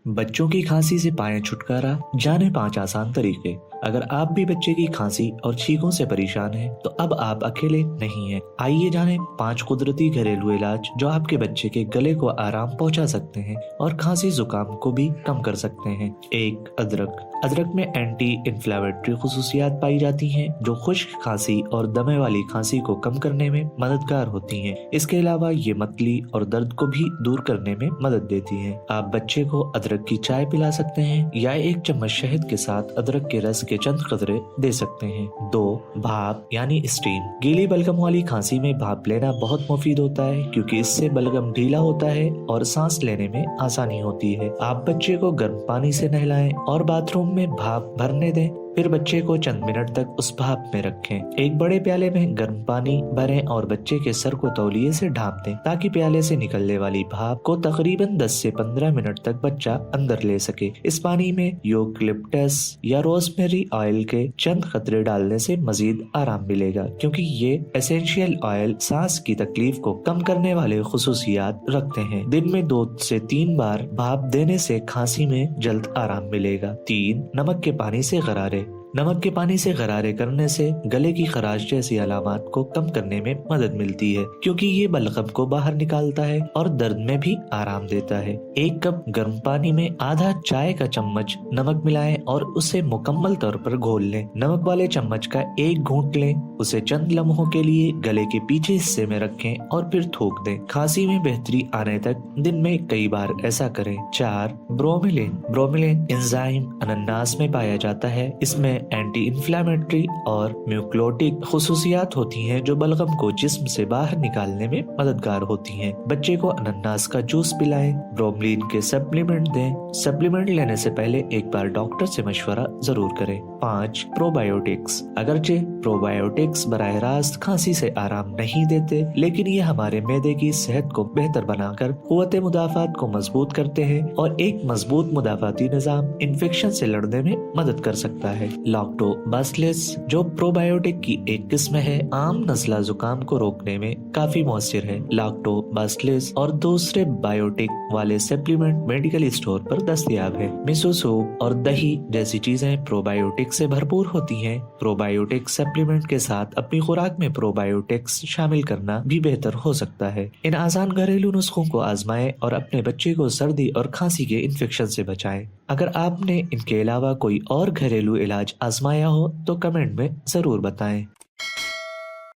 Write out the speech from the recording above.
बच्चों की खांसी से पाएं छुटकारा, जाने 5 आसान तरीके। अगर आप भी बच्चे की खांसी और छींकों से परेशान हैं, तो अब आप अकेले नहीं हैं। आइए जानें 5 कुदरती घरेलू इलाज जो आपके बच्चे के गले को आराम पहुंचा सकते हैं और खांसी जुकाम को भी कम कर सकते हैं। 1. अदरक। अदरक में एंटी इन्फ्लेमेटरी खुसूसियात पाई जाती हैं जो खुश्क खांसी और दमे वाली खांसी को कम करने में मददगार होती हैं। इसके अलावा ये मतली और दर्द को भी दूर करने में मदद देती हैं। आप बच्चे को अदरक की चाय पिला सकते हैं या 1 चम्मच शहद के साथ अदरक के रस के चंद कतरे दे सकते हैं। 2. भाप यानी स्टीम। गीली बलगम वाली खांसी में भाप लेना बहुत मुफीद होता है क्योंकि इससे बलगम ढीला होता है और सांस लेने में आसानी होती है। आप बच्चे को गर्म पानी से नहलाएं और बाथरूम में भाप भरने दें, फिर बच्चे को चंद मिनट तक उस भाप में रखें। एक बड़े प्याले में गर्म पानी भरें और बच्चे के सर को तौलिए से ढांप दें ताकि प्याले से निकलने वाली भाप को तकरीबन 10 से 15 मिनट तक बच्चा अंदर ले सके। इस पानी में यूकलिप्टस या रोजमेरी ऑयल के चंद कतरे डालने से मजीद आराम मिलेगा क्योंकि ये एसेंशियल ऑयल सांस की तकलीफ को कम करने वाले खुसूसियात रखते हैं। दिन में 2 से 3 बार भाप देने से खांसी में जल्द आराम मिलेगा। 3. नमक के पानी से गरारे। नमक के पानी से गरारे करने से गले की खराश जैसी अलामात को कम करने में मदद मिलती है क्योंकि ये बलगम को बाहर निकालता है और दर्द में भी आराम देता है। 1 कप गर्म पानी में आधा चाय का चम्मच नमक मिलाएं और उसे मुकम्मल तौर पर घोल लें। नमक वाले चम्मच का 1 घूंट लें, उसे चंद लम्हों के लिए गले के पीछे हिस्से में रखें और फिर थूक दें। खांसी में बेहतरी आने तक दिन में कई बार ऐसा करें। 4. ब्रोमिलिन। ब्रोमिलिन एंजाइम अनानास में पाया जाता है। इसमें एंटी इन्फ्लेमेटरी और म्यूक्लोटिक खुसूसियात होती हैं जो बलगम को जिस्म से बाहर निकालने में मददगार होती हैं। बच्चे को अनानास का जूस पिलाएं, ब्रोमलिन के सप्लीमेंट दें। सप्लीमेंट लेने से पहले एक बार डॉक्टर से मशवरा जरूर करें। 5. प्रोबायोटिक्स। अगरचे प्रोबायोटिक्स बराह रास्त खांसी से आराम नहीं देते, लेकिन ये हमारे मैदे की सेहत को बेहतर बनाकर कुव्वत मुदाफात को मजबूत करते हैं और एक मजबूत मुदाफाती निजाम इन्फेक्शन से लड़ने में मदद कर सकता है। लैक्टोबासिलस जो प्रोबायोटिक की एक किस्म है, आम नज़ला जुकाम को रोकने में काफी मौसर है। लैक्टोबासिलस और दूसरे बायोटिक वाले सप्लीमेंट मेडिकल स्टोर पर दस्तयाब है। मिसो सूप और दही जैसी चीजें प्रोबायोटिक से भरपूर होती हैं। प्रोबायोटिक सप्लीमेंट के साथ अपनी खुराक में प्रोबायोटिक्स शामिल करना भी बेहतर हो सकता है। इन आसान घरेलू नुस्खों को आजमाएं और अपने बच्चे को सर्दी और खांसी के इन्फेक्शन से बचाएं। अगर आपने इनके अलावा कोई और घरेलू इलाज आजमाया हो तो कमेंट में जरूर बताएं।